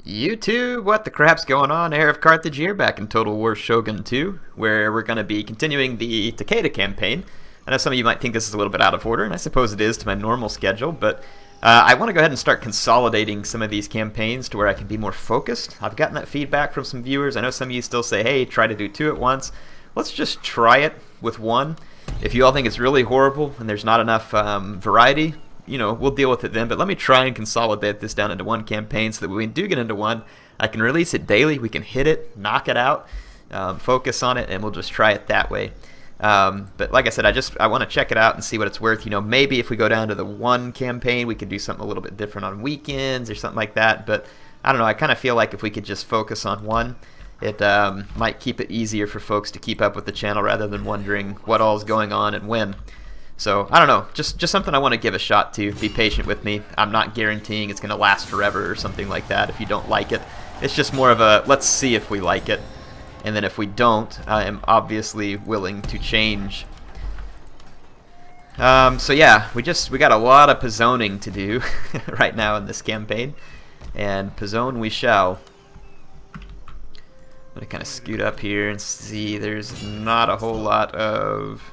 YouTube, what the crap's going on? HeirofCarthage here, back in Total War Shogun 2, where we're going to be continuing the Takeda campaign. I know some of you might think this is a little bit out of order, and I suppose it is to my normal schedule, but I want to go ahead and start consolidating some of these campaigns to where I can be more focused. I've gotten that feedback from some viewers. I know some of you still say, hey, try to do two at once. Let's just try it with one. If you all think it's really horrible and there's not enough variety, you know, we'll deal with it then, but let me try and consolidate this down into one campaign so that when we do get into one, I can release it daily, we can hit it, knock it out, focus on it, and we'll just try it that way. But like I said, I want to check it out and see what it's worth. You know, maybe if we go down to the one campaign, we could do something a little bit different on weekends or something like that, but I don't know, I kind of feel like if we could just focus on one, it might keep it easier for folks to keep up with the channel rather than wondering what all is going on and when. So, I don't know, just something I want to give a shot to. Be patient with me. I'm not guaranteeing it's going to last forever or something like that if you don't like it. It's just more of a, let's see if we like it. And then if we don't, I am obviously willing to change. So yeah, we got a lot of pizzoning to do right now in this campaign. And pizzone we shall. I'm going to kind of scoot up here and see there's not a whole lot of...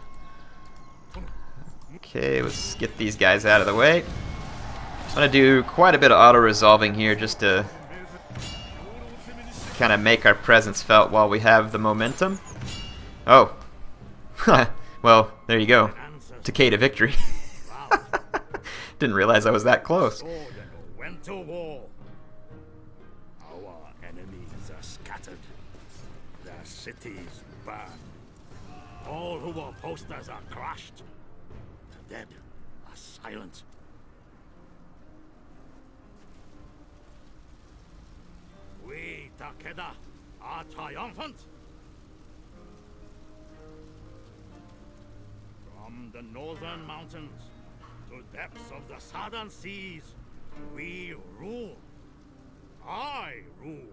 Okay, let's get these guys out of the way. I'm going to do quite a bit of auto-resolving here just to kind of make our presence felt while we have the momentum. Oh. Well, there you go. Takeda victory. Didn't realize I was that close. Went to war. Our enemies are scattered. Their cities burned. All who were posters are crushed. The dead are silent. We, Takeda, are triumphant. From the northern mountains to depths of the southern seas, we rule. I rule.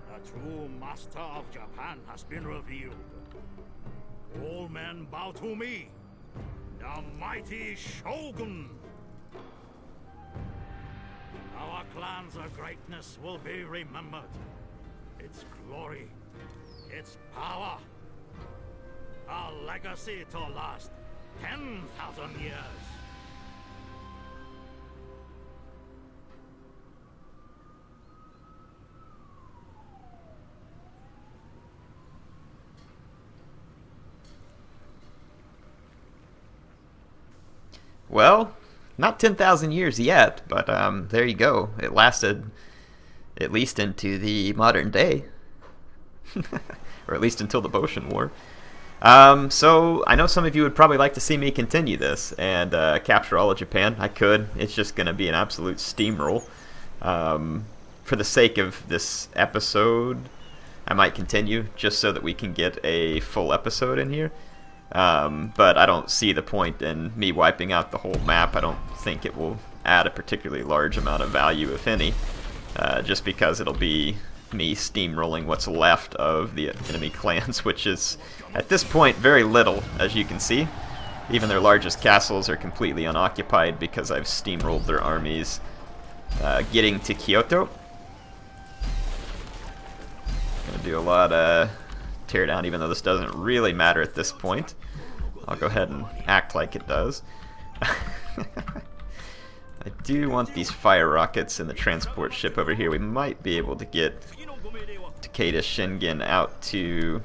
The true master of Japan has been revealed. All men bow to me, the mighty Shogun. Our clan's greatness will be remembered. Its glory, its power, a legacy to last 10,000 years. Well, not 10,000 years yet, but there you go. It lasted at least into the modern day. Or at least until the Boshin War. So, I know some of you would probably like to see me continue this and capture all of Japan. I could. It's just going to be an absolute steamroll. For the sake of this episode, I might continue just so that we can get a full episode in here. But I don't see the point in me wiping out the whole map. I don't think it will add a particularly large amount of value, if any, just because it'll be me steamrolling what's left of the enemy clans, which is, at this point, very little, as you can see. Even their largest castles are completely unoccupied because I've steamrolled their armies getting to Kyoto. Gonna do a lot of tear down, even though this doesn't really matter at this point. I'll go ahead and act like it does. I do want these fire rockets in the transport ship over here. We might be able to get Takeda Shingen out to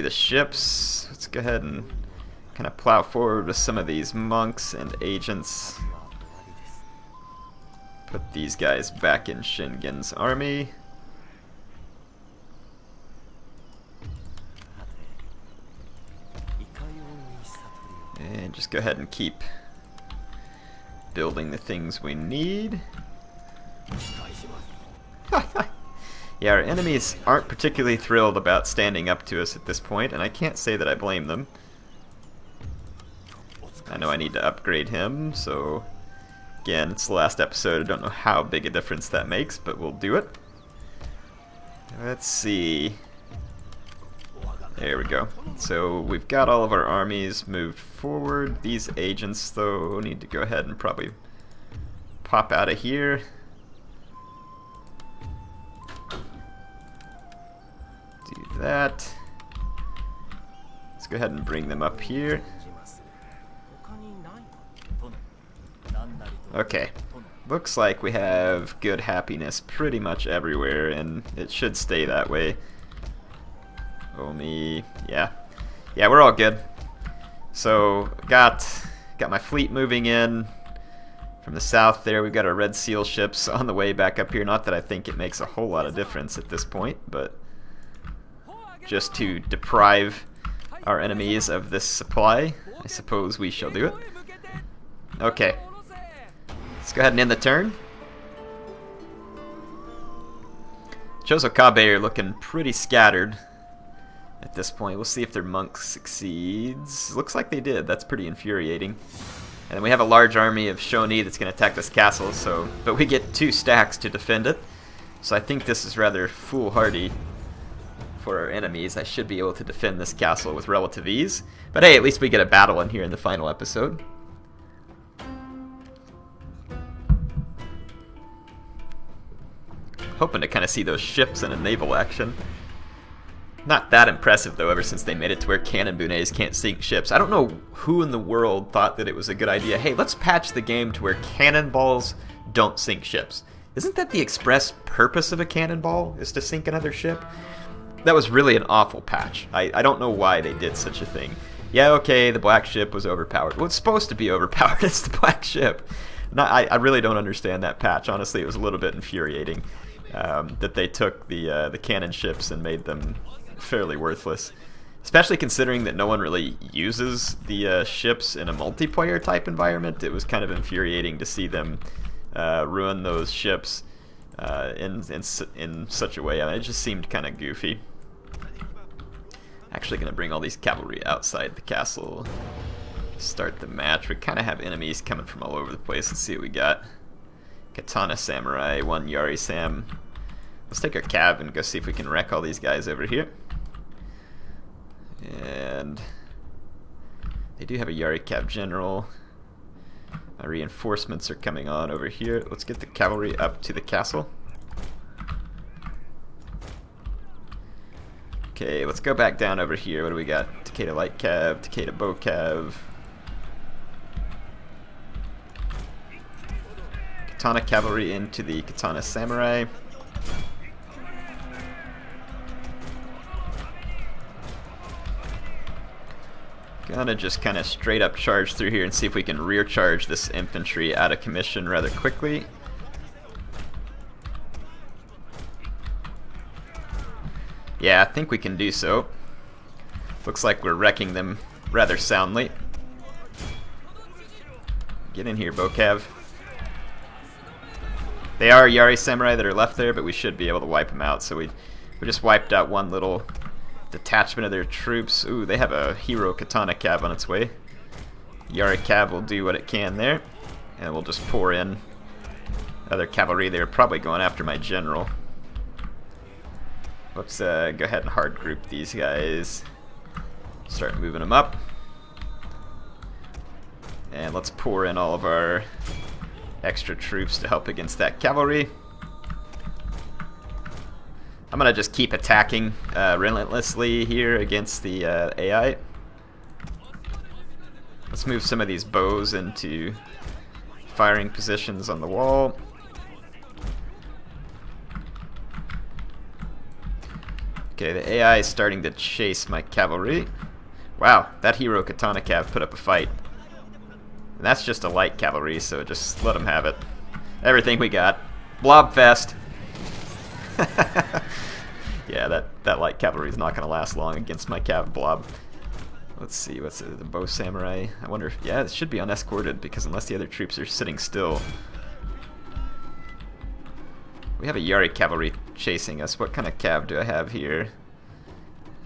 the ships. Let's go ahead and kind of plow forward with some of these monks and agents. Put these guys back in Shingen's army. And just go ahead and keep building the things we need. Yeah, our enemies aren't particularly thrilled about standing up to us at this point, and I can't say that I blame them. I know I need to upgrade him, so again, it's the last episode. I don't know how big a difference that makes, but we'll do it. Let's see. There we go. So we've got all of our armies moved forward. These agents, though, need to go ahead and probably pop out of here. Do that. Let's go ahead and bring them up here. Okay. Looks like we have good happiness pretty much everywhere, and it should stay that way. Only, yeah, we're all good. So got my fleet moving in from the south there. We've got our Red Seal ships on the way back up here. Not that I think it makes a whole lot of difference at this point, but just to deprive our enemies of this supply, I suppose we shall do it. Okay, let's go ahead and end the turn. Chozokabe are looking pretty scattered at this point. We'll see if their monk succeeds. Looks like they did. That's pretty infuriating. And then we have a large army of Shoni that's going to attack this castle, but we get 2 stacks to defend it. So I think this is rather foolhardy for our enemies. I should be able to defend this castle with relative ease. But hey, at least we get a battle in here in the final episode. Hoping to kind of see those ships in a naval action. Not that impressive, though, ever since they made it to where cannon bunets can't sink ships. I don't know who in the world thought that it was a good idea. Hey, let's patch the game to where cannonballs don't sink ships. Isn't that the express purpose of a cannonball, is to sink another ship? That was really an awful patch. I don't know why they did such a thing. Yeah, okay, the black ship was overpowered. Well, it's supposed to be overpowered. It's the black ship. I really don't understand that patch. Honestly, it was a little bit infuriating that they took the cannon ships and made them fairly worthless, especially considering that no one really uses the ships in a multiplayer type environment. It was kind of infuriating to see them ruin those ships in such a way. I mean, it just seemed kind of goofy. Actually going to bring all these cavalry outside the castle, start the match. We kind of have enemies coming from all over the place. Let's see what we got. Katana Samurai, 1 Yari Sam. Let's take our cav and go see if we can wreck all these guys over here. And they do have a Yari Cav General. My reinforcements are coming on over here. Let's get the cavalry up to the castle. Okay, let's go back down over here. What do we got? Takeda Light Cav, Takeda Bow Cav. Katana Cavalry into the Katana Samurai. Gonna just kind of straight up charge through here and see if we can rear charge this infantry out of commission rather quickly. Yeah, I think we can do so. Looks like we're wrecking them rather soundly. Get in here, Bocav. They are Yari Samurai that are left there, but we should be able to wipe them out. So we just wiped out one little detachment of their troops. Ooh, they have a Hero Katana Cav on its way. Yari Cav will do what it can there, and we'll just pour in other cavalry. They're probably going after my general. Let's go ahead and hard group these guys. Start moving them up. And let's pour in all of our extra troops to help against that cavalry. I'm going to just keep attacking relentlessly here against the AI. Let's move some of these bows into firing positions on the wall. Okay, the AI is starting to chase my cavalry. Wow, that Hero Katana Cav put up a fight. And that's just a light cavalry, so just let them have it. Everything we got. Blobfest! Yeah, that light cavalry is not going to last long against my cav blob. Let's see, what's the bow samurai? I wonder if, yeah, it should be unescorted, because unless the other troops are sitting still. We have a Yari cavalry chasing us. What kind of cav do I have here?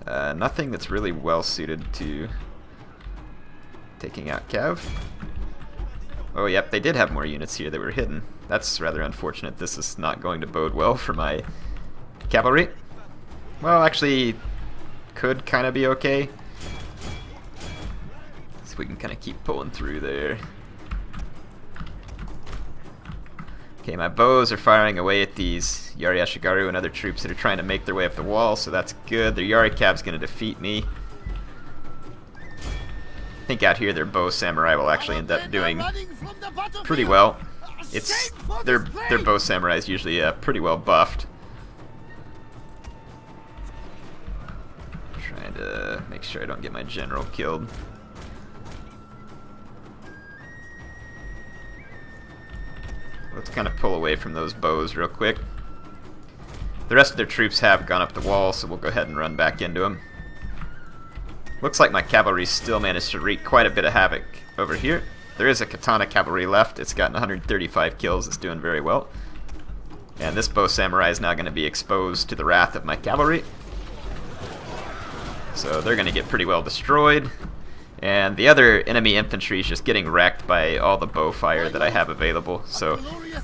Nothing that's really well suited to taking out cav. Oh, yep, they did have more units here that were hidden. That's rather unfortunate. This is not going to bode well for my cavalry. Well, actually, could kind of be okay. So we can kind of keep pulling through there. Okay, my bows are firing away at these Yari Ashigaru and other troops that are trying to make their way up the wall, so that's good. Their Yari Cab's going to defeat me. I think out here their bow samurai will actually end up doing pretty well. It's their bow samurai is usually pretty well buffed. Trying to make sure I don't get my general killed. Let's kind of pull away from those bows real quick. The rest of their troops have gone up the wall, so we'll go ahead and run back into them. Looks like my cavalry still managed to wreak quite a bit of havoc over here. There is a katana cavalry left. It's gotten 135 kills. It's doing very well. And this bow samurai is now going to be exposed to the wrath of my cavalry. So they're going to get pretty well destroyed. And the other enemy infantry is just getting wrecked by all the bow fire that I have available. So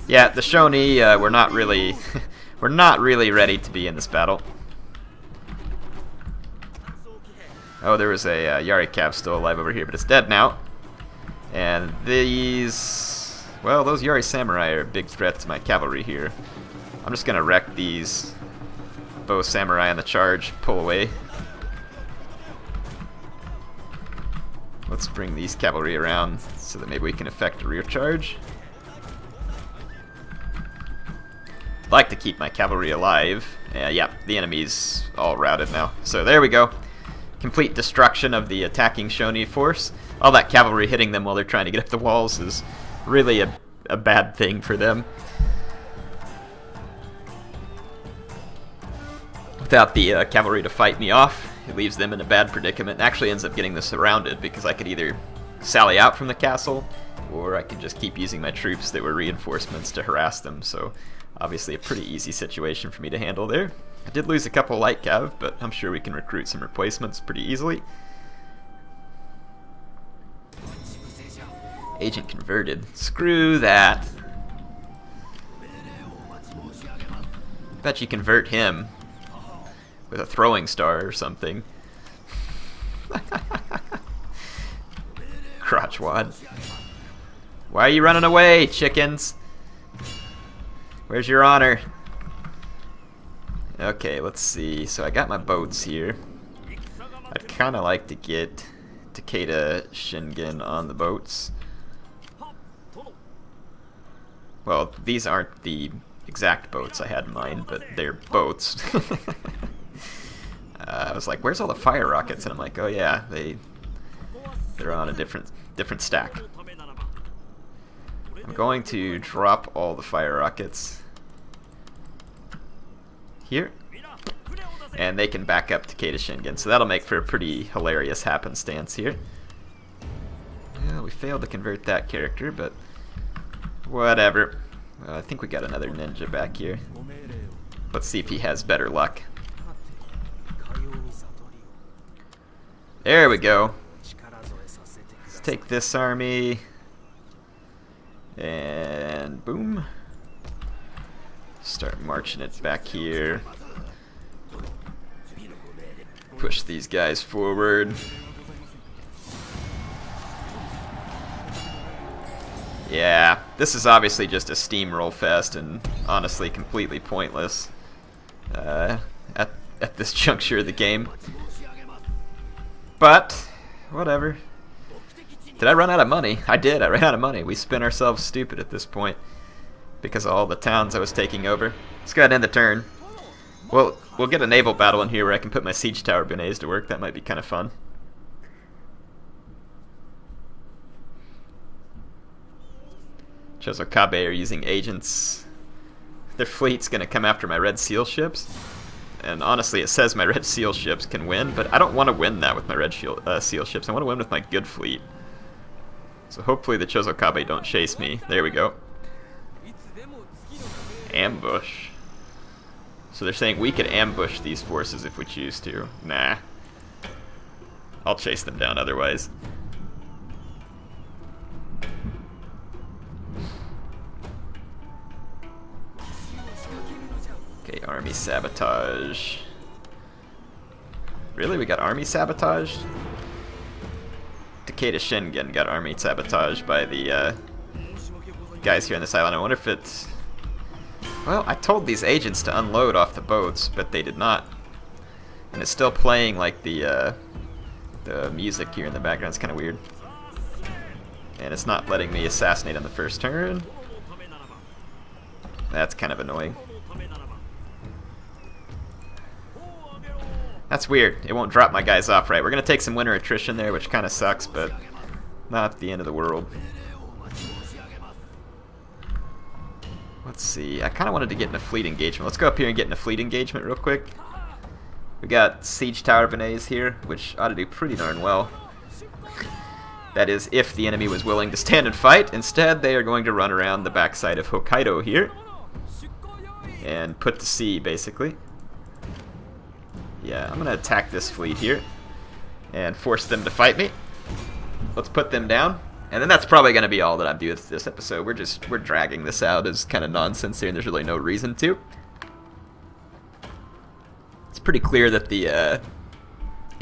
yeah, the Shoni, we're not really we're not really ready to be in this battle. Oh, there was a Yari Cab still alive over here, but it's dead now. And these, well, those Yari Samurai are a big threat to my cavalry here. I'm just gonna wreck these bow samurai on the charge, pull away. Let's bring these cavalry around so that maybe we can effect a rear charge. I'd like to keep my cavalry alive. Yeah, the enemy's all routed now. So there we go. Complete destruction of the attacking Shoni force. All that cavalry hitting them while they're trying to get up the walls is really a bad thing for them. Without the cavalry to fight me off, it leaves them in a bad predicament and actually ends up getting them surrounded, because I could either sally out from the castle or I could just keep using my troops that were reinforcements to harass them. So obviously a pretty easy situation for me to handle there. I did lose a couple light cav, but I'm sure we can recruit some replacements pretty easily. Agent converted. Screw that. Bet you convert him with a throwing star or something. Crotchwad. Why are you running away, chickens? Where's your honor? Okay, let's see. So I got my boats here. I'd kind of like to get Takeda Shingen on the boats. Well, these aren't the exact boats I had in mind, but they're boats. I was like, where's all the fire rockets? And I'm like, oh yeah, they're on a different stack. I'm going to drop all the fire rockets here, and they can back up Takeda Shingen, so that'll make for a pretty hilarious happenstance here. Yeah, we failed to convert that character, but whatever. I think we got another ninja back here. Let's see if he has better luck. There we go. Let's take this army, and boom. Start marching it back here. Push these guys forward. Yeah, this is obviously just a steamroll fest and honestly completely pointless at this juncture of the game. But, whatever. Did I run out of money? I did, I ran out of money. We spent ourselves stupid at this point because of all the towns I was taking over. Let's go ahead and end the turn. Well, we'll get a naval battle in here where I can put my siege tower bonnets to work. That might be kind of fun. Chozokabe are using agents. Their fleet's going to come after my Red Seal ships. And honestly, it says my Red Seal ships can win, but I don't want to win that with my Red Seal ships. I want to win with my good fleet. So hopefully the Chozokabe don't chase me. There we go. Ambush. So they're saying we could ambush these forces if we choose to. Nah. I'll chase them down otherwise. Okay, army sabotage. Really? We got army sabotaged? Takeda Shingen got army sabotaged by the guys here on this island. I wonder if it's... Well, I told these agents to unload off the boats, but they did not. And it's still playing like the music here in the background. It's kind of weird. And it's not letting me assassinate on the first turn. That's kind of annoying. That's weird. It won't drop my guys off right. We're going to take some winter attrition there, which kind of sucks, but not the end of the world. Let's see. I kind of wanted to get in a fleet engagement. Let's go up here and get in a fleet engagement real quick. We got siege tower benays here, which ought to do pretty darn well. That is, if the enemy was willing to stand and fight. Instead, they are going to run around the backside of Hokkaido here and put to sea, basically. Yeah, I'm going to attack this fleet here and force them to fight me. Let's put them down. And then that's probably going to be all that I'm doing with this episode. We're dragging this out as kind of nonsense here, and there's really no reason to. It's pretty clear that the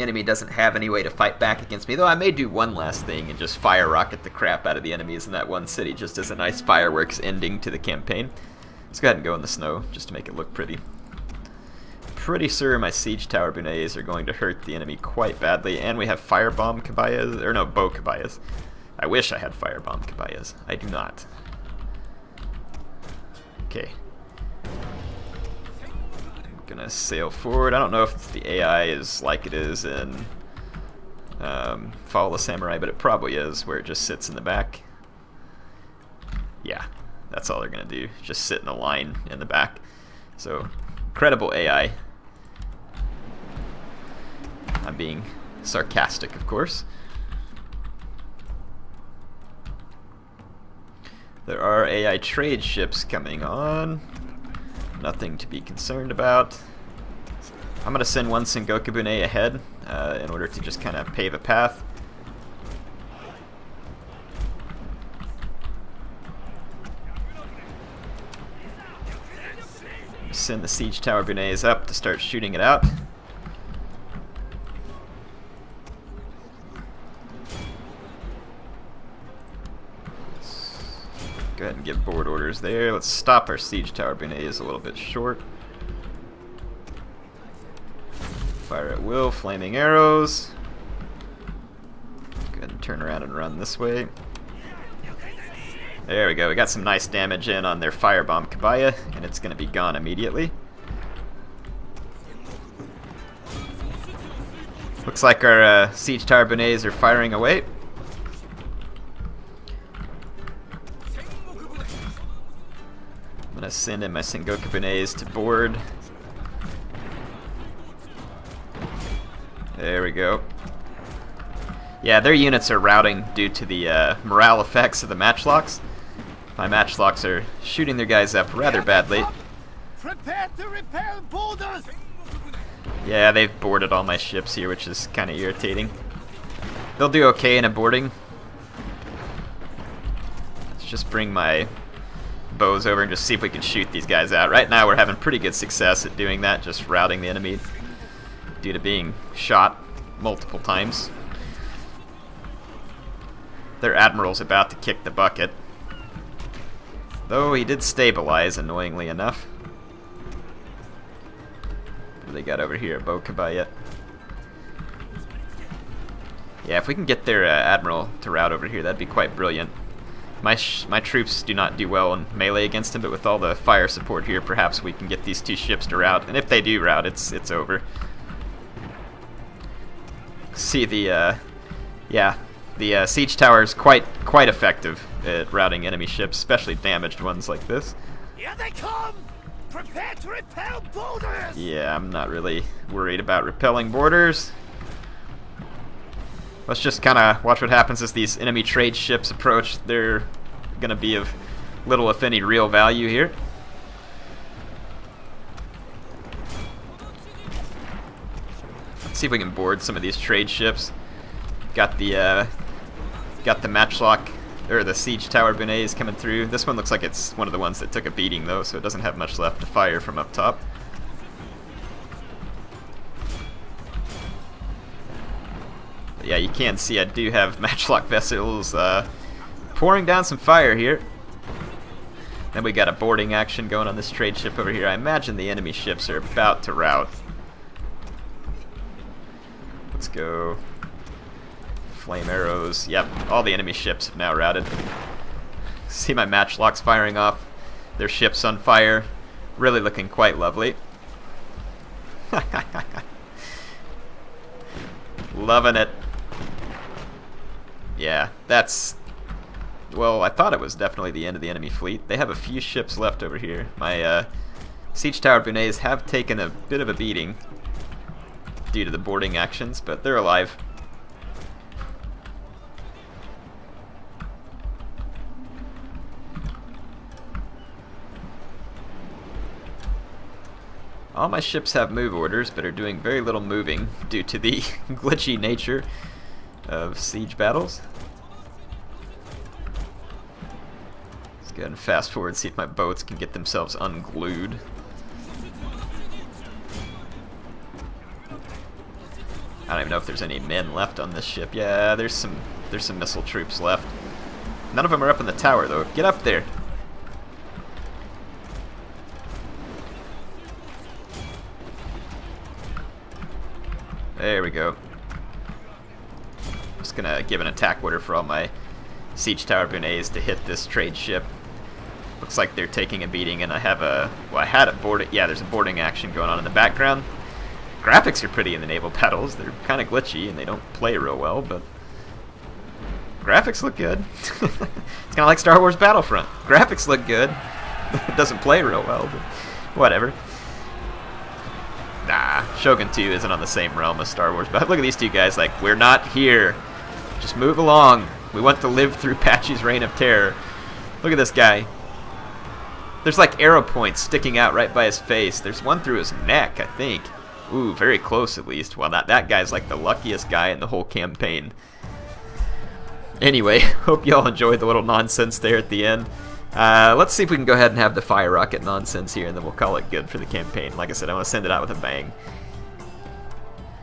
enemy doesn't have any way to fight back against me, though I may do one last thing and just fire rocket the crap out of the enemies in that one city, just as a nice fireworks ending to the campaign. Let's go ahead and go in the snow, just to make it look pretty. Pretty sure my siege tower bunets are going to hurt the enemy quite badly, and we have firebomb kabayas, or no, bow kabayas. I wish I had firebomb kabayas. I do not. Okay. I'm gonna sail forward. I don't know if the AI is like it is in Follow the Samurai, but it probably is, where it just sits in the back. Yeah, that's all they're gonna do. Just sit in a line in the back. So, incredible AI. I'm being sarcastic, of course. There are AI trade ships coming on. Nothing to be concerned about. I'm going to send one Sengoku Bune ahead in order to just kind of pave a path. Send the siege tower Bunets up to start shooting it out. Go ahead and give board orders there. Let's stop our siege tower bunets a little bit short. Fire at will, flaming arrows. Go ahead and turn around and run this way. There we go. We got some nice damage in on their firebomb kabaya, and it's going to be gone immediately. Looks like our siege tower bunets are firing away. I'm going to send in my Sengoku bunets to board. There we go. Yeah, their units are routing due to the morale effects of the matchlocks. My matchlocks are shooting their guys up rather badly. Prepare to repel boarders! Yeah, they've boarded all my ships here, which is kind of irritating. They'll do okay in a boarding. Let's just bring my bows over and just see if we can shoot these guys out. Right now we're having pretty good success at doing that, just routing the enemy due to being shot multiple times. Their admiral's about to kick the bucket, though he did stabilize, annoyingly enough. What do they got over here? A bow kabaya. Yeah, if we can get their admiral to rout over here, that'd be quite brilliant. My troops do not do well in melee against him, but with all the fire support here, perhaps we can get these two ships to rout. And if they do rout, it's over. See the siege tower is quite effective at routing enemy ships, especially damaged ones like this. Here they come! Prepare to repel boarders! Yeah, I'm not really worried about repelling borders. Let's just kind of watch what happens as these enemy trade ships approach. They're going to be of little, if any, real value here. Let's see if we can board some of these trade ships. Got the matchlock, or the siege tower bunets coming through. This one looks like it's one of the ones that took a beating, though, so it doesn't have much left to fire from up top. yeah, you can see I do have matchlock vessels pouring down some fire here. Then we got a boarding action going on this trade ship over here. I imagine the enemy ships are about to rout. Let's go. Flame arrows. Yep, all the enemy ships have now routed. See my matchlocks firing off their ships on fire. Really looking quite lovely. Loving it. Yeah, that's... Well, I thought it was definitely the end of the enemy fleet. They have a few ships left over here. My siege tower bunets have taken a bit of a beating due to the boarding actions, but they're alive. All my ships have move orders, but are doing very little moving due to the glitchy nature of siege battles. Let's go ahead and fast forward, see if my boats can get themselves unglued. I don't even know if there's any men left on this ship. Yeah, there's some missile troops left. None of them are up in the tower though. Get up there. There we go. Just gonna give an attack order for all my siege tower bunets to hit this trade ship. Looks like they're taking a beating, and I have a... Well, I had a boarding... Yeah, there's a boarding action going on in the background. Graphics are pretty in the naval battles. They're kind of glitchy, and they don't play real well, but... Graphics look good. It's kind of like Star Wars Battlefront. Graphics look good. It doesn't play real well, but whatever. Nah, Shogun 2 isn't on the same realm as Star Wars, but look at these two guys, like, we're not here. Just move along. We want to live through Patchy's reign of terror. Look at this guy. There's like arrow points sticking out right by his face. There's one through his neck, I think. Ooh, very close at least. Well, that guy's like the luckiest guy in the whole campaign. Anyway, hope y'all enjoyed the little nonsense there at the end. Let's see if we can go ahead and have the fire rocket nonsense here, and then we'll call it good for the campaign. Like I said, I want to send it out with a bang.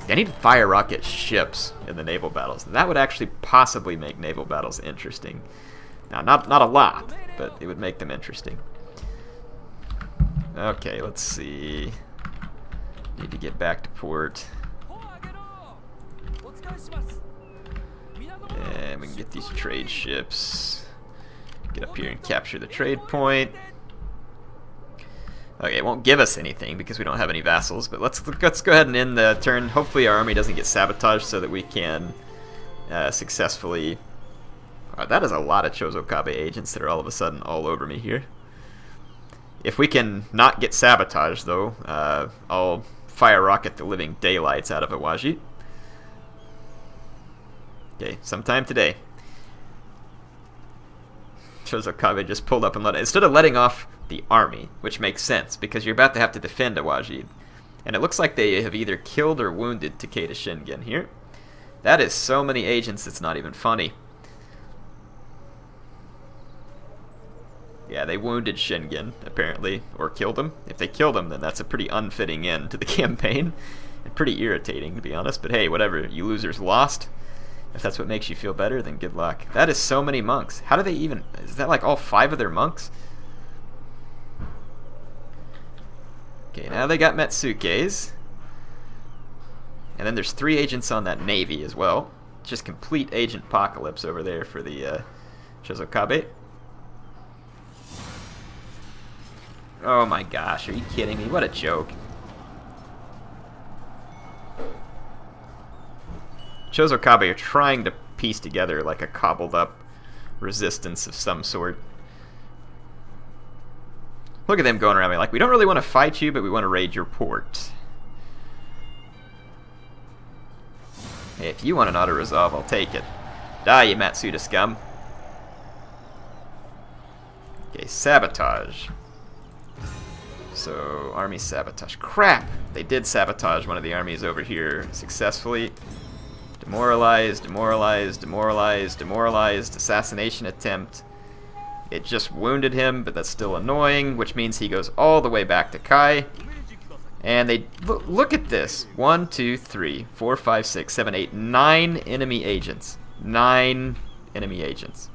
I need fire rocket ships in the naval battles. That would actually possibly make naval battles interesting. Now, not a lot, but it would make them interesting. Okay, let's see. Need to get back to port. And we can get these trade ships. Get up here and capture the trade point. Okay, it won't give us anything because we don't have any vassals, but let's go ahead and end the turn. Hopefully our army doesn't get sabotaged so that we can successfully... that is a lot of Chozokabe agents that are all of a sudden all over me here. If we can not get sabotaged, though, I'll fire rocket the living daylights out of Awaji. Okay, sometime today. Chozokabe just pulled up and instead of letting off the army, which makes sense because you're about to have to defend Awaji. And it looks like they have either killed or wounded Takeda Shingen here. That is so many agents, it's not even funny. Yeah, they wounded Shingen, apparently, or killed him. If they killed him, then that's a pretty unfitting end to the campaign. And pretty irritating, to be honest, but hey, whatever, you losers lost. If that's what makes you feel better, then good luck. That is so many monks. How do they even... Is that like all 5 of their monks? Okay, now they got Metsukes. And then there's 3 agents on that navy as well. Just complete agent apocalypse over there for the Chozokabe. Oh my gosh, are you kidding me? What a joke. Chozokabe are trying to piece together like a cobbled up resistance of some sort. Look at them going around me like, we don't really want to fight you, but we want to raid your port. Hey, if you want an auto-resolve, I'll take it. Die, you Matsuda scum. Okay, sabotage. So, army sabotage. Crap! They did sabotage one of the armies over here successfully. Demoralized, demoralized, demoralized, demoralized. Assassination attempt. It just wounded him, but that's still annoying, which means he goes all the way back to Kai. And they look at this. 1, 2, 3, 4, 5, 6, 7, 8, 9 enemy agents. 9 enemy agents.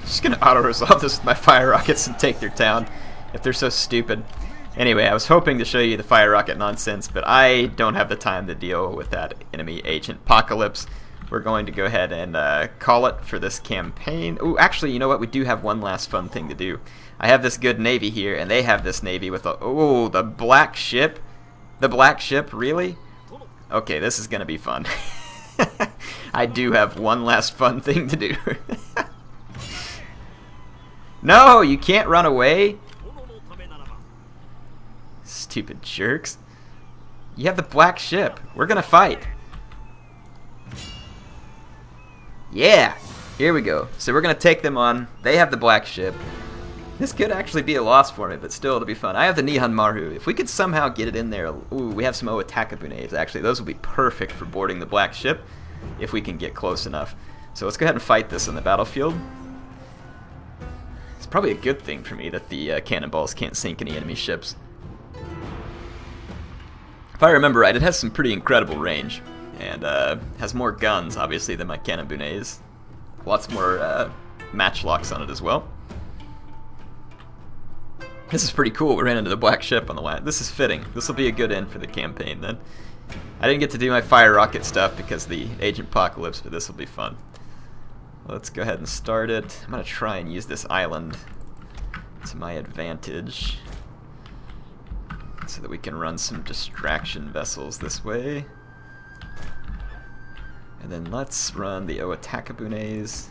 Just gonna auto-resolve this with my fire rockets and take their town if they're so stupid. Anyway, I was hoping to show you the fire rocket nonsense, but I don't have the time to deal with that enemy agent apocalypse. We're going to go ahead and call it for this campaign. Oh, actually, you know what? We do have one last fun thing to do. I have this good navy here, and they have this navy with the black ship. The black ship, really? Okay, this is gonna be fun. I do have one last fun thing to do. No, you can't run away. Stupid jerks. You have the black ship. We're gonna fight. Yeah, here we go. So we're gonna take them on. They have the black ship. This could actually be a loss for me, but still it'll be fun. I have the Nihon Maru. If we could somehow get it in there, ooh, we have some Oatakabunes. Actually, those will be perfect for boarding the black ship if we can get close enough. So let's go ahead and fight this on the battlefield. It's probably a good thing for me that the cannonballs can't sink any enemy ships. If I remember right, it has some pretty incredible range, and has more guns, obviously, than my Cannonbunes. Lots more matchlocks on it as well. This is pretty cool. We ran into the black ship on the line. This is fitting. This will be a good end for the campaign, then. I didn't get to do my fire rocket stuff because of the Agent Apocalypse, but this will be fun. Let's go ahead and start it. I'm going to try and use this island to my advantage, so that we can run some distraction vessels this way. And then let's run the Oatakabunes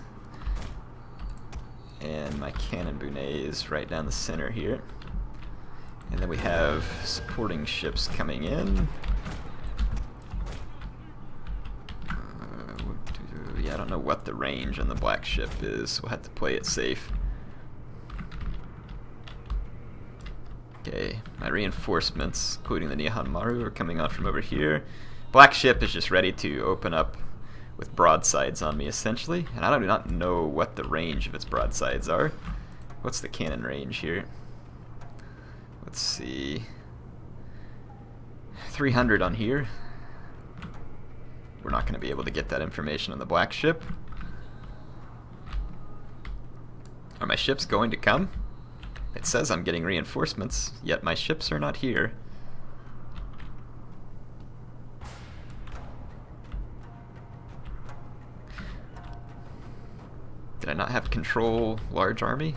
and my Cannonbunes right down the center here. And then we have supporting ships coming in. Yeah, I don't know what the range on the black ship is. We'll have to play it safe. Okay, my reinforcements, including the Nihon Maru, are coming on from over here. Black ship is just ready to open up with broadsides on me, essentially. And I do not know what the range of its broadsides are. What's the cannon range here? Let's see. 300 on here. We're not going to be able to get that information on the black ship. Are my ships going to come? It says I'm getting reinforcements, yet my ships are not here. Did I not have control large army?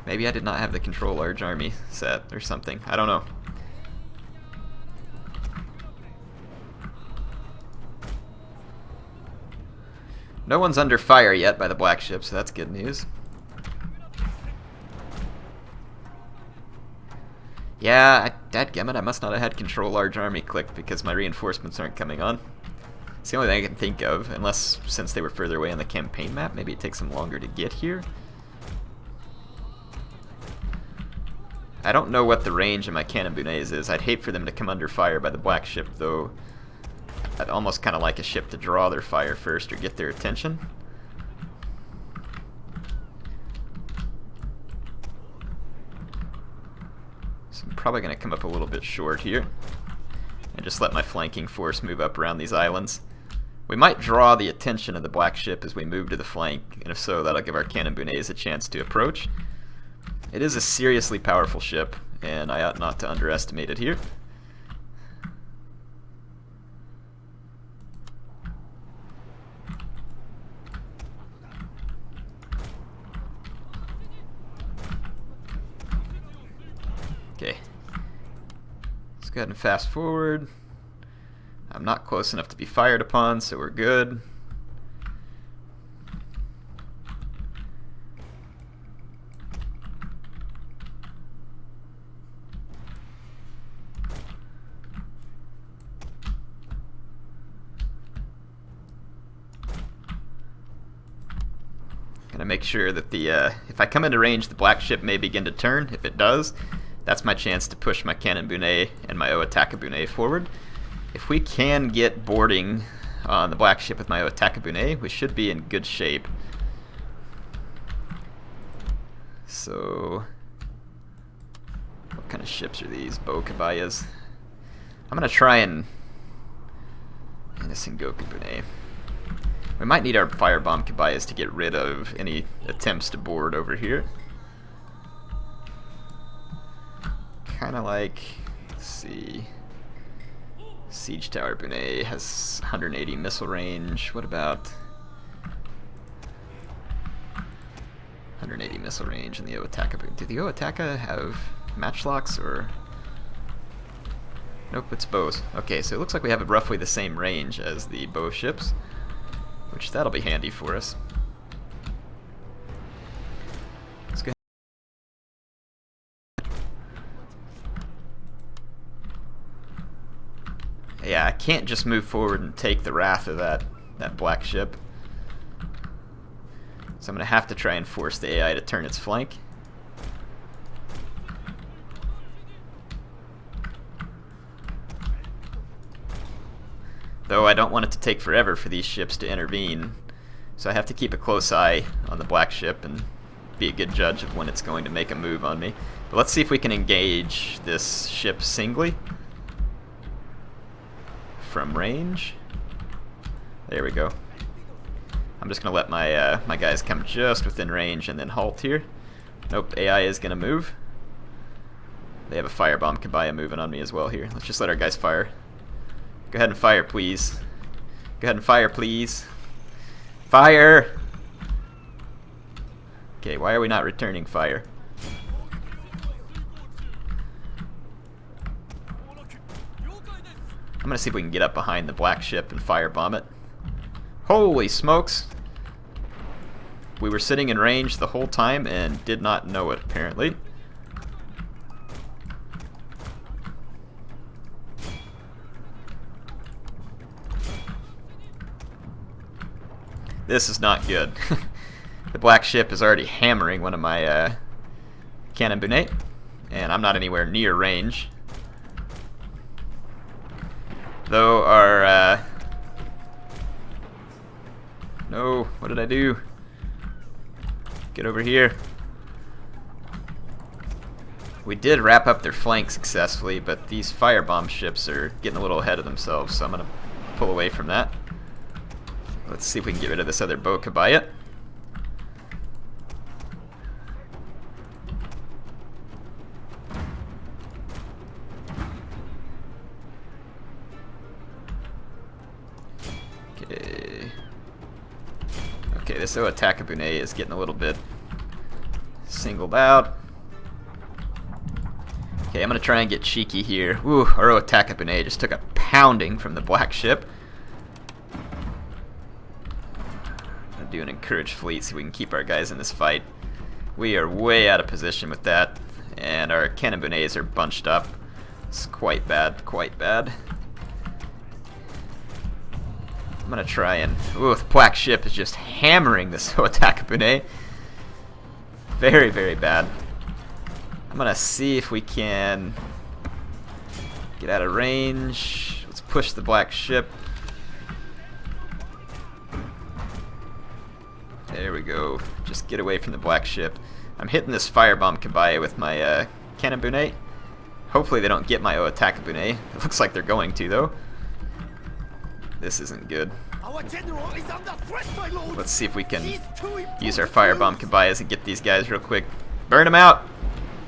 Maybe I did not have the control large army set or something. I don't know. No one's under fire yet by the black ship, so that's good news. Yeah, dadgummit, I must not have had control large army clicked because my reinforcements aren't coming on. It's the only thing I can think of, unless since they were further away on the campaign map, maybe it takes them longer to get here. I don't know what the range of my Cannonbunes is. I'd hate for them to come under fire by the black ship, though. I'd almost kind of like a ship to draw their fire first or get their attention. So I'm probably going to come up a little bit short here and just let my flanking force move up around these islands. We might draw the attention of the black ship as we move to the flank, and if so, that'll give our Cannonbunes a chance to approach. It is a seriously powerful ship, and I ought not to underestimate it here. Okay, let's go ahead and fast forward. I'm not close enough to be fired upon, so we're good. Gonna make sure that the if I come into range, the black ship may begin to turn. If it does, that's my chance to push my Cannonbune and my Oatakabune forward. If we can get boarding on the black ship with my Oatakabune, we should be in good shape. So, what kind of ships are these? Bow Kabayas. I'm gonna try and a Sengoku Bune. We might need our firebomb Kabayas to get rid of any attempts to board over here. Kind of like, let's see, Siege Tower Bune has 180 missile range. What about 180 missile range in the Oataka Bune? Do the Oataka have matchlocks or? Nope, it's bows. Okay, so it looks like we have roughly the same range as the bow ships, which that'll be handy for us. Let's go ahead. Yeah, I can't just move forward and take the wrath of that black ship. So I'm going to have to try and force the AI to turn its flank. Though I don't want it to take forever for these ships to intervene, so I have to keep a close eye on the black ship and be a good judge of when it's going to make a move on me. But let's see if we can engage this ship singly from range. There we go. I'm just going to let my my guys come just within range and then halt here. Nope, AI is going to move. They have a firebomb Kabaya moving on me as well here. Let's just let our guys fire. Go ahead and fire, please. Go ahead and fire, please. Fire! Okay, why are we not returning fire? I'm gonna see if we can get up behind the black ship and firebomb it. Holy smokes! We were sitting in range the whole time and did not know it, apparently. This is not good. The black ship is already hammering one of my cannon Bune, and I'm not anywhere near range. Though our no, what did I do? Get over here. We did wrap up their flank successfully, but these firebomb ships are getting a little ahead of themselves, so I'm gonna pull away from that. Let's see if we can get rid of this other bow Kabaya. Okay. Okay, this Oataka Bune is getting a little bit singled out. Okay, I'm gonna try and get cheeky here. Ooh, our Oataka Bune just took a pounding from the black ship. Do an encouraged fleet so we can keep our guys in this fight. We are way out of position with that, and our cannon Bunes are bunched up. It's quite bad, quite bad. I'm gonna try and... Ooh, the black ship is just hammering this Oataka Bune. Very, very bad. I'm gonna see if we can get out of range. Let's push the black ship. There we go. Just get away from the black ship. I'm hitting this firebomb Kabaya with my cannon Bune. Hopefully they don't get my Oataka Bune. It looks like they're going to, though. This isn't good. Our general is under threat, my lord. Let's see if we can use our firebomb Kabayas and get these guys real quick. Burn them out!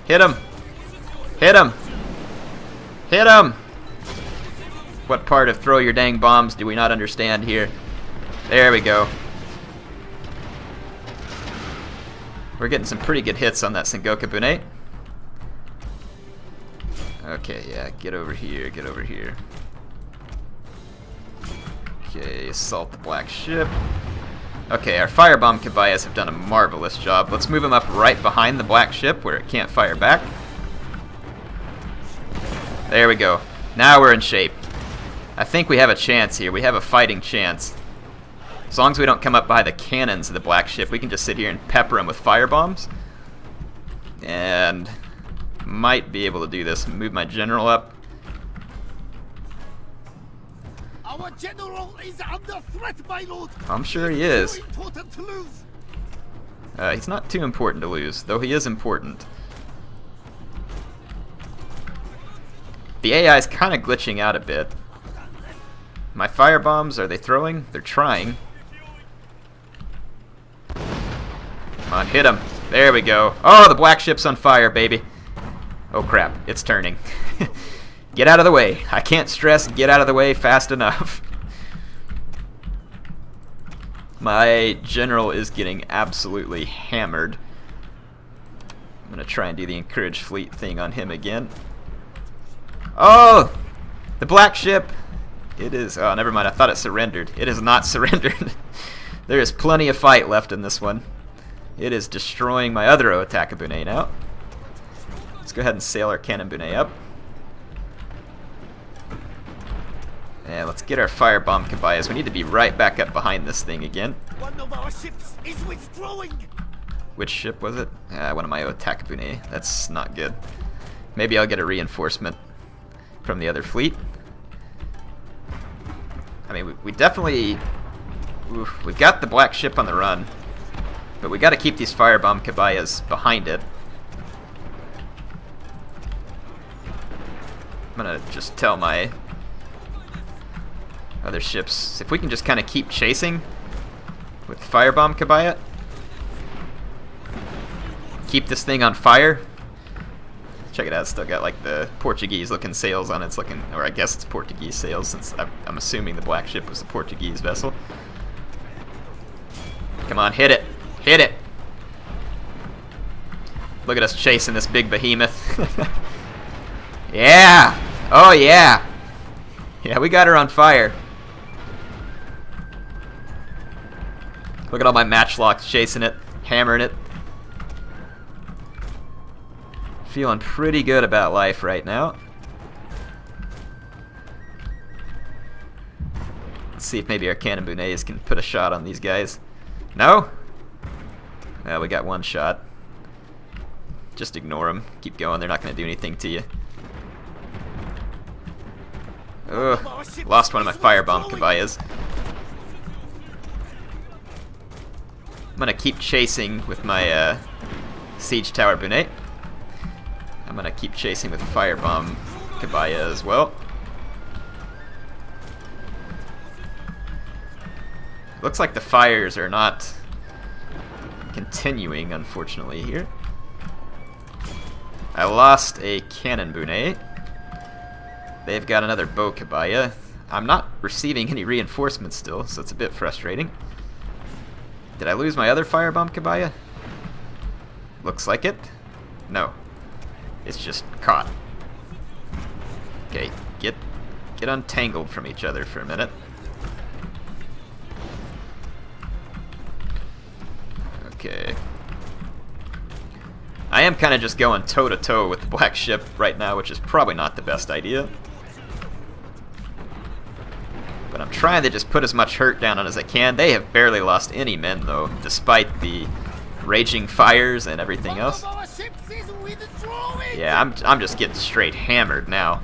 Hit them! Hit them! Hit them! What part of throw your dang bombs do we not understand here? There we go. We're getting some pretty good hits on that Sengoku Bune. Okay, yeah, get over here, get over here. Okay, assault the black ship. Okay, our firebomb Kabayas have done a marvelous job. Let's move them up right behind the black ship where it can't fire back. There we go. Now we're in shape. I think we have a chance here. We have a fighting chance. As long as we don't come up by the cannons of the black ship, we can just sit here and pepper them with fire bombs. And might be able to do this. Move my general up. Our general is under threat, my lord. I'm sure he is. Too important to lose. He's not too important to lose, though he is important. The AI is kind of glitching out a bit. My fire bombs, are they throwing? They're trying. Come on, hit him. There we go. Oh, the black ship's on fire, baby. Oh crap, it's turning. Get out of the way. I can't stress get out of the way fast enough. My general is getting absolutely hammered. I'm gonna try and do the encourage fleet thing on him again. Oh! The black ship! It is... Oh, never mind. I thought it surrendered. It is not surrendered. There is plenty of fight left in this one. It is destroying my other Otakabune now. Let's go ahead and sail our Cannonbune up. And let's get our firebomb Kabayas. We need to be right back up behind this thing again. One of our ships is withdrawing. Which ship was it? One of my Otakabune. That's not good. Maybe I'll get a reinforcement from the other fleet. I mean, we definitely... Oof, we've got the black ship on the run. But we got to keep these firebomb Kabayas behind it. I'm going to just tell my other ships, if we can just kind of keep chasing with firebomb Kabaya, keep this thing on fire. Check it out, it's still got like the Portuguese looking sails on it. It's looking, or I guess it's Portuguese sails, since I'm assuming the black ship was a Portuguese vessel. Come on, hit it. Hit it. Look at us chasing this big behemoth. Yeah. Oh yeah. Yeah, we got her on fire. Look at all my matchlocks chasing it, hammering it. Feeling pretty good about life right now. Let's see if maybe our Cannonbunes can put a shot on these guys. No? Well, we got one shot. Just ignore them. Keep going. They're not going to do anything to you. Ugh. Lost one of my firebomb Kabayas. I'm going to keep chasing with my siege tower Bune. I'm going to keep chasing with firebomb Kabaya as well. Looks like the fires are not continuing, unfortunately, here. I lost a cannon Bune. They've got another bow Kabaya. I'm not receiving any reinforcements still, so it's a bit frustrating. Did I lose my other firebomb Kabaya? Looks like it. No. It's just caught. Okay, get untangled from each other for a minute. Okay. I am kind of just going toe-to-toe with the black ship right now, which is probably not the best idea. But I'm trying to just put as much hurt down on as I can. They have barely lost any men, though, despite the raging fires and everything else. Yeah, I'm just getting straight hammered now.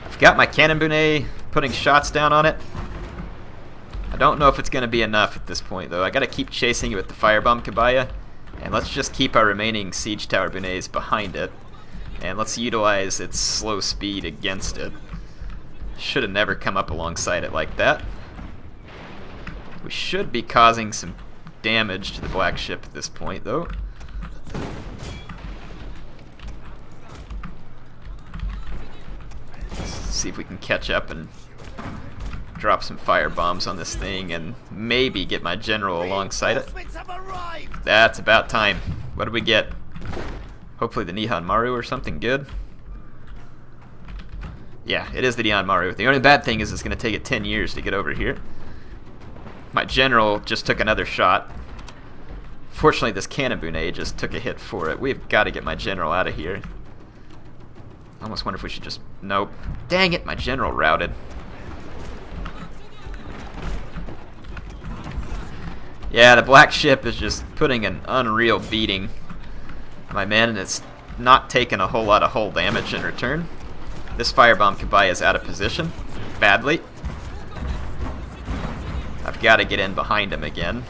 I've got my Cannonbune putting shots down on it. I don't know if it's going to be enough at this point, though. I got to keep chasing it with the firebomb Kabaya, and let's just keep our remaining siege tower Bunes behind it, and let's utilize its slow speed against it. Should have never come up alongside it like that. We should be causing some damage to the black ship at this point, though. Let's see if we can catch up and drop some fire bombs on this thing and maybe get my general alongside it. That's about time. What did we get? Hopefully the Nihon Maru or something good. Yeah, it is the Nihon Maru. The only bad thing is it's going to take it 10 years to get over here. My general just took another shot. Fortunately, this Cannonbune just took a hit for it. We've got to get my general out of here. I almost wonder if we should just... Nope. Dang it, my general routed. Yeah, the black ship is just putting an unreal beating. My men, and it's not taking a whole lot of hull damage in return. This firebomb Kabaya is out of position. Badly. I've got to get in behind him again.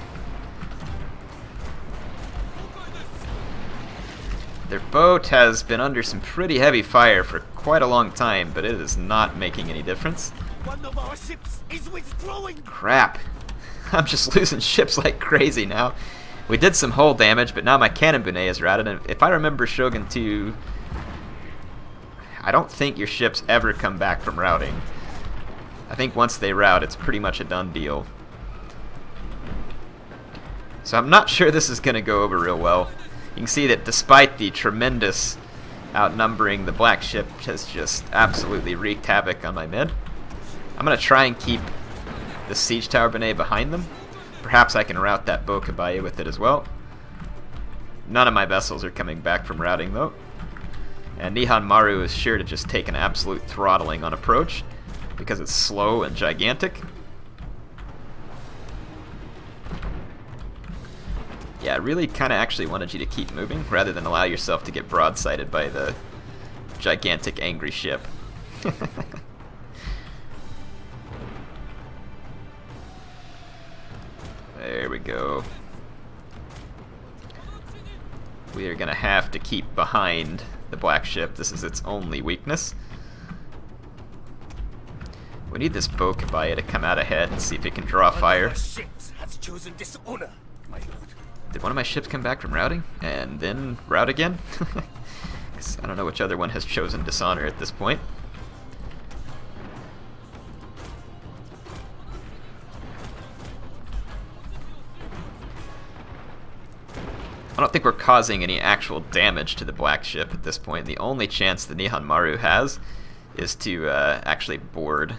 Their boat has been under some pretty heavy fire for quite a long time, but it is not making any difference. One of our ships is withdrawing. Crap. I'm just losing ships like crazy now. We did some hull damage, but now my cannon bunnet is routed, and if I remember Shogun 2, I don't think your ships ever come back from routing. I think once they route, it's pretty much a done deal. So I'm not sure this is going to go over real well. You can see that despite the tremendous outnumbering, the black ship has just absolutely wreaked havoc on my men. I'm going to try and keep the siege tower bunnet behind them. Perhaps I can route that Bokabaye with it as well. None of my vessels are coming back from routing though. And Nihon Maru is sure to just take an absolute throttling on approach because it's slow and gigantic. Yeah, I really kind of actually wanted you to keep moving rather than allow yourself to get broadsided by the gigantic angry ship. There we go. We are going to have to keep behind the black ship. This is its only weakness. We need this Bokabaye to come out ahead and see if it can draw fire. Did one of my ships come back from routing and then rout again? I don't know which other one has chosen dishonor at this point. I don't think we're causing any actual damage to the black ship at this point. The only chance the Nihon Maru has is to actually board.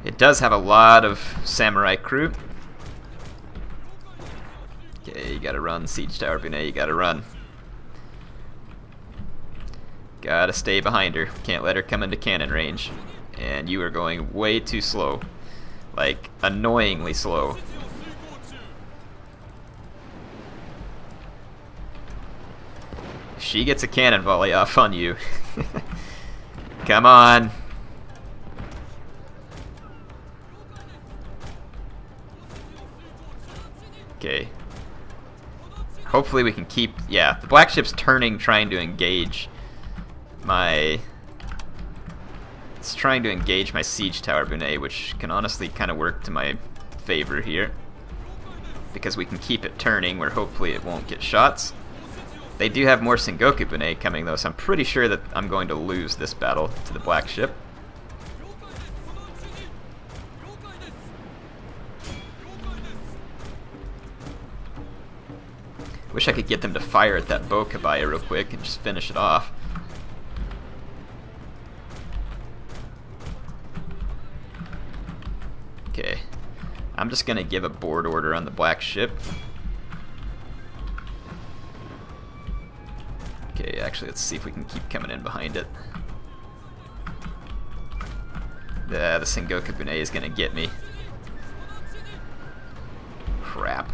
It does have a lot of samurai crew. Okay, you gotta run, siege tower bunnet, you gotta run. Gotta stay behind her. Can't let her come into cannon range. And you are going way too slow. Like, annoyingly slow. If she gets a cannon volley off on you. Come on. Okay. Hopefully we can keep... Yeah, the black ship's turning, trying to engage my... It's trying to engage my siege tower bunnet, which can honestly kind of work to my favor here. Because we can keep it turning, where hopefully it won't get shots. They do have more Sengoku bunnet coming though, so I'm pretty sure that I'm going to lose this battle to the black ship. Wish I could get them to fire at that Bokabaye real quick and just finish it off. Okay, I'm just gonna give a board order on the black ship. Okay, actually let's see if we can keep coming in behind it. The Sengoku bunnet is gonna get me. Crap.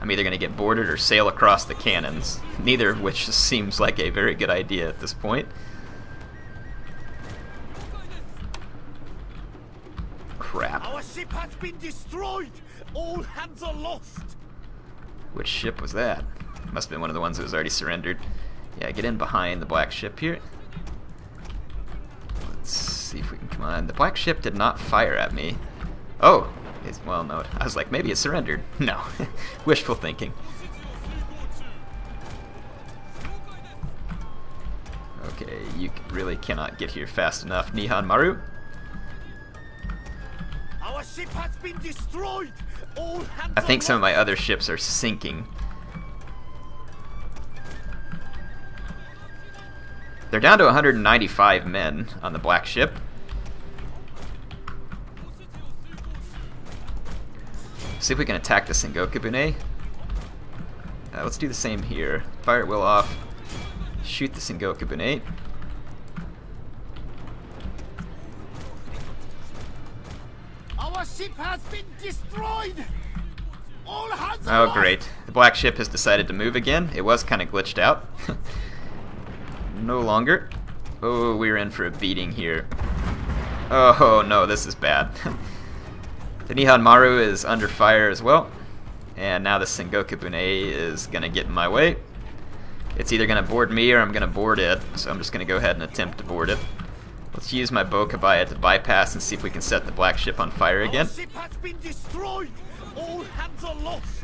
I'm either gonna get boarded or sail across the cannons, neither of which seems like a very good idea at this point. Crap. Our ship has been destroyed. All hands are lost. Which ship was that? Must have been one of the ones that was already surrendered. Yeah, get in behind the black ship here. Let's see if we can come on. The black ship did not fire at me. Oh, well, no. I was like, maybe it surrendered. No. Wishful thinking. Okay, you really cannot get here fast enough, Nihon Maru. Our ship has been destroyed. All hands I think are some of my lost. other ships are sinking. They're down to 195 men on the black ship. See if we can attack the Sengoku bunnet. Let's do the same here. Fire at will off. Shoot the Sengoku bunnet. Our ship has been destroyed. All hands Oh great. The black ship has decided to move again. It was kind of glitched out. No longer. Oh, we're in for a beating here. Oh no, this is bad. The Nihon Maru is under fire as well. And now the Sengoku Bune is going to get in my way. It's either going to board me or I'm going to board it. So I'm just going to go ahead and attempt to board it. Let's use my Bokabaya to bypass and see if we can set the black ship on fire again.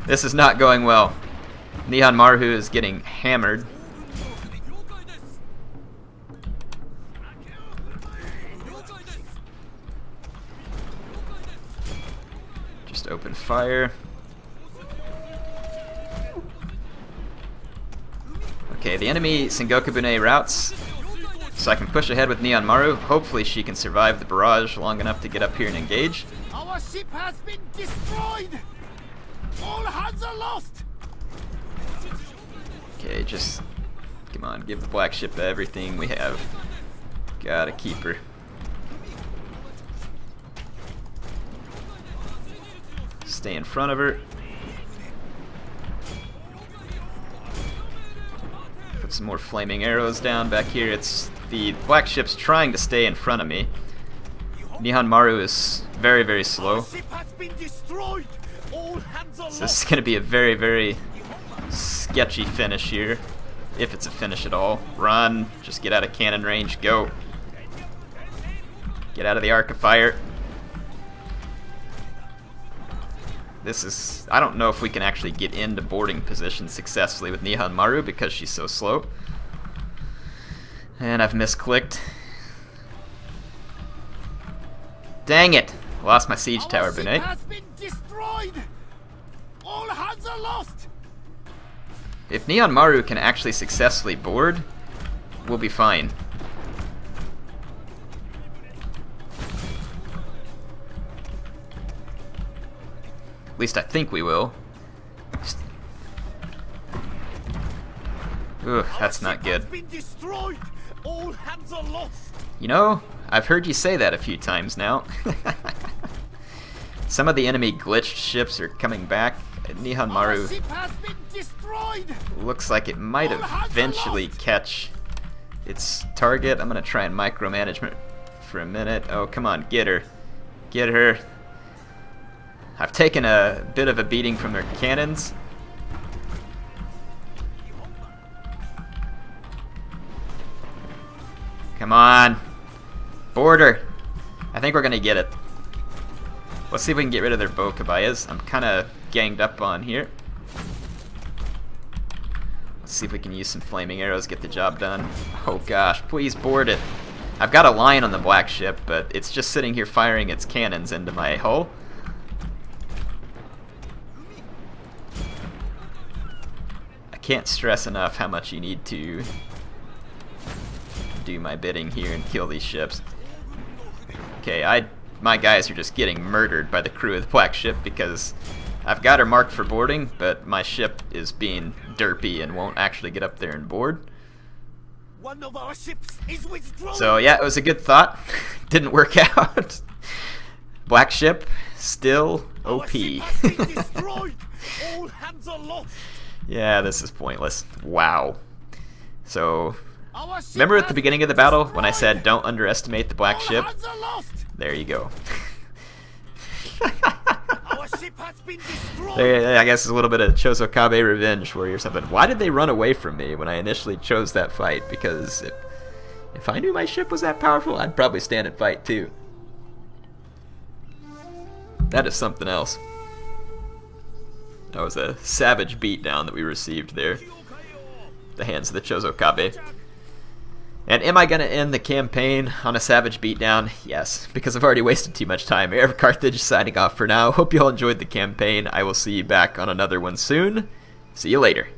This is not going well. Nihon Maru is getting hammered. Just open fire. Okay, the enemy Sengoku Bune routes, so I can push ahead with Nihon Maru. Hopefully she can survive the barrage long enough to get up here and engage. Our ship has been destroyed! All hands are lost! Okay, just come on, give the black ship everything we have. Gotta keep her. Stay in front of her. Put some more flaming arrows down back here. It's the black ship's trying to stay in front of me. Nihon Maru is very, very slow. So this is going to be a very, very sketchy finish here, if it's a finish at all. Run, just get out of cannon range, go. Get out of the arc of fire. This is, I don't know if we can actually get into boarding position successfully with Nihon Maru because she's so slow. And I've misclicked. Dang it! Lost my siege tower, Bune. Has been destroyed. All hands are lost. If Nihon Maru can actually successfully board, we'll be fine. At least I think we will. Ugh, that's not good. You know, I've heard you say that a few times now. Some of the enemy glitched ships are coming back. Nihon Maru looks like it might eventually catch its target. I'm gonna try and micromanage for a minute. Oh, come on, get her. Get her. I've taken a bit of a beating from their cannons. Come on. Border. I think we're going to get it. Let's see if we can get rid of their Bokabayas. I'm kind of ganged up on here. Let's see if we can use some flaming arrows, get the job done. Oh gosh, please board it. I've got a line on the black ship, but it's just sitting here firing its cannons into my hull. I can't stress enough how much you need to do my bidding here and kill these ships. Okay, my guys are just getting murdered by the crew of the black ship because I've got her marked for boarding, but my ship is being derpy and won't actually get up there and board. One of our ships is withdrawn. So yeah, it was a good thought. Didn't work out. Black ship still OP. Our ship has been destroyed. All hands are lost. Yeah, this is pointless. Wow. So remember at the beginning of the battle when I said don't underestimate the black ship? There you go. Our ship has been destroyed. There, I guess it's a little bit of Chosokabe revenge for you or something. Why did they run away from me when I initially chose that fight? Because if I knew my ship was that powerful, I'd probably stand and fight too. That is something else. That was a savage beatdown that we received there. The hands of the Chosokabe. And am I going to end the campaign on a savage beatdown? Yes, because I've already wasted too much time. HeirofCarthage signing off for now. Hope you all enjoyed the campaign. I will see you back on another one soon. See you later.